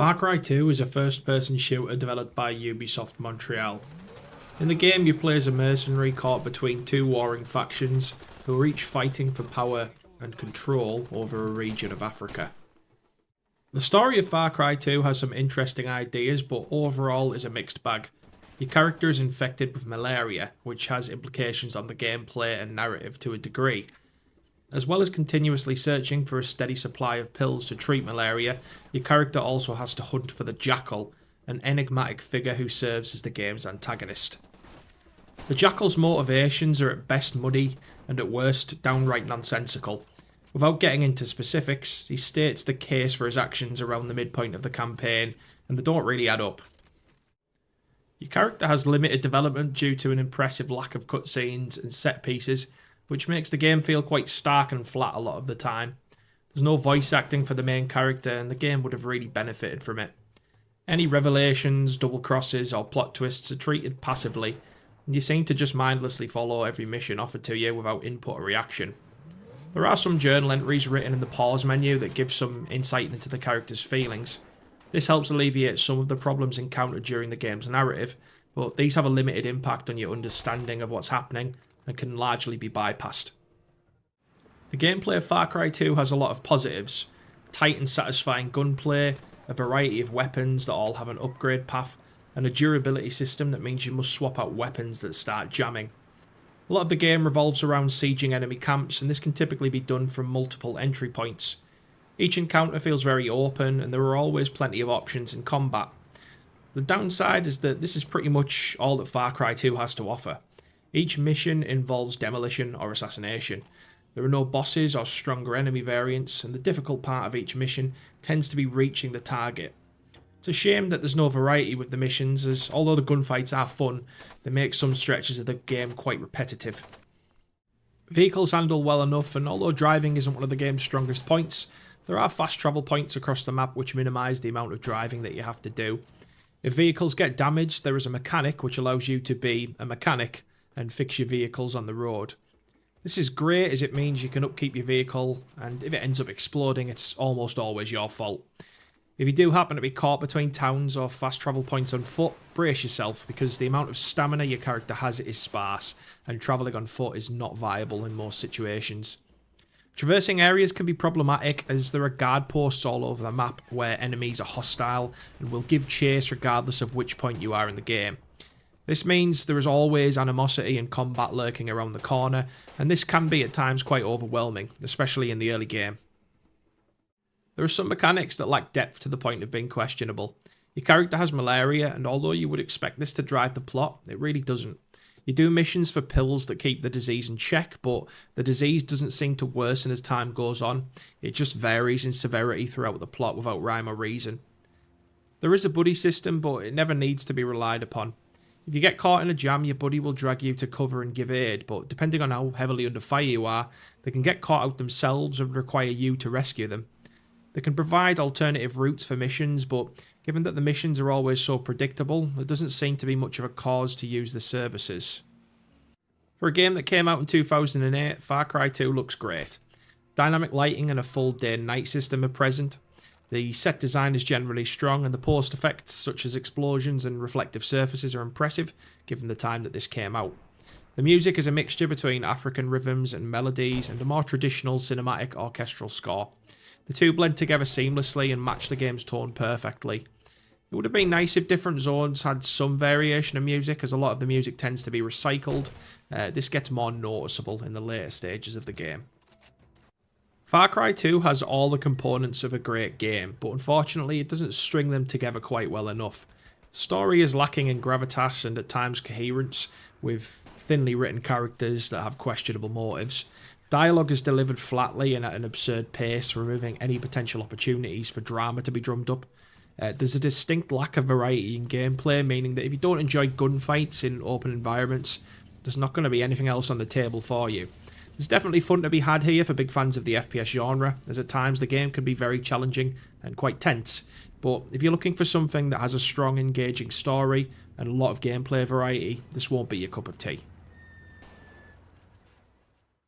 Far Cry 2 is a first-person shooter developed by Ubisoft Montreal. In the game, you play as a mercenary caught between two warring factions who are each fighting for power and control over a region of Africa. The story of Far Cry 2 has some interesting ideas, but overall is a mixed bag. Your character is infected with malaria, which has implications on the gameplay and narrative to a degree. As well as continuously searching for a steady supply of pills to treat malaria, your character also has to hunt for the Jackal, an enigmatic figure who serves as the game's antagonist. The Jackal's motivations are at best muddy and at worst downright nonsensical. Without getting into specifics, he states the case for his actions around the midpoint of the campaign, and they don't really add up. Your character has limited development due to an impressive lack of cutscenes and set pieces, which makes the game feel quite stark and flat a lot of the time. There's no voice acting for the main character, and the game would have really benefited from it. Any revelations, double crosses, or plot twists are treated passively, and you seem to just mindlessly follow every mission offered to you without input or reaction. There are some journal entries written in the pause menu that give some insight into the character's feelings. This helps alleviate some of the problems encountered during the game's narrative, but these have a limited impact on your understanding of what's happening and can largely be bypassed. The gameplay of Far Cry 2 has a lot of positives: tight and satisfying gunplay, a variety of weapons that all have an upgrade path, and a durability system that means you must swap out weapons that start jamming. A lot of the game revolves around sieging enemy camps, and this can typically be done from multiple entry points. Each encounter feels very open, and there are always plenty of options in combat. The downside is that this is pretty much all that Far Cry 2 has to offer. Each mission involves demolition or assassination. There are no bosses or stronger enemy variants, and the difficult part of each mission tends to be reaching the target. It's a shame that there's no variety with the missions, as although the gunfights are fun, they make some stretches of the game quite repetitive. Vehicles handle well enough, and although driving isn't one of the game's strongest points, there are fast travel points across the map which minimise the amount of driving that you have to do. If vehicles get damaged, there is a mechanic which allows you to be a mechanic and fix your vehicles on the road. This is great as it means you can upkeep your vehicle, and if it ends up exploding, it's almost always your fault. If you do happen to be caught between towns or fast travel points on foot, brace yourself, because the amount of stamina your character has is sparse, and travelling on foot is not viable in most situations. Traversing areas can be problematic, as there are guard posts all over the map where enemies are hostile and will give chase regardless of which point you are in the game. This means there is always animosity and combat lurking around the corner, and this can be at times quite overwhelming, especially in the early game. There are some mechanics that lack depth to the point of being questionable. Your character has malaria, and although you would expect this to drive the plot, it really doesn't. You do missions for pills that keep the disease in check, but the disease doesn't seem to worsen as time goes on. It just varies in severity throughout the plot without rhyme or reason. There is a buddy system, but it never needs to be relied upon. If you get caught in a jam, your buddy will drag you to cover and give aid, but depending on how heavily under fire you are, they can get caught out themselves and require you to rescue them. They can provide alternative routes for missions, but given that the missions are always so predictable, there doesn't seem to be much of a cause to use the services. For a game that came out in 2008, Far Cry 2 looks great. Dynamic lighting and a full day and night system are present. The set design is generally strong, and the post effects such as explosions and reflective surfaces are impressive given the time that this came out. The music is a mixture between African rhythms and melodies and a more traditional cinematic orchestral score. The two blend together seamlessly and match the game's tone perfectly. It would have been nice if different zones had some variation of music, as a lot of the music tends to be recycled. This gets more noticeable in the later stages of the game. Far Cry 2 has all the components of a great game, but unfortunately it doesn't string them together quite well enough. The story is lacking in gravitas and at times coherence, with thinly written characters that have questionable motives. Dialogue is delivered flatly and at an absurd pace, removing any potential opportunities for drama to be drummed up. There's a distinct lack of variety in gameplay, meaning that if you don't enjoy gunfights in open environments, there's not going to be anything else on the table for you. There's definitely fun to be had here for big fans of the FPS genre, as at times the game can be very challenging and quite tense, but if you're looking for something that has a strong, engaging story and a lot of gameplay variety, this won't be your cup of tea.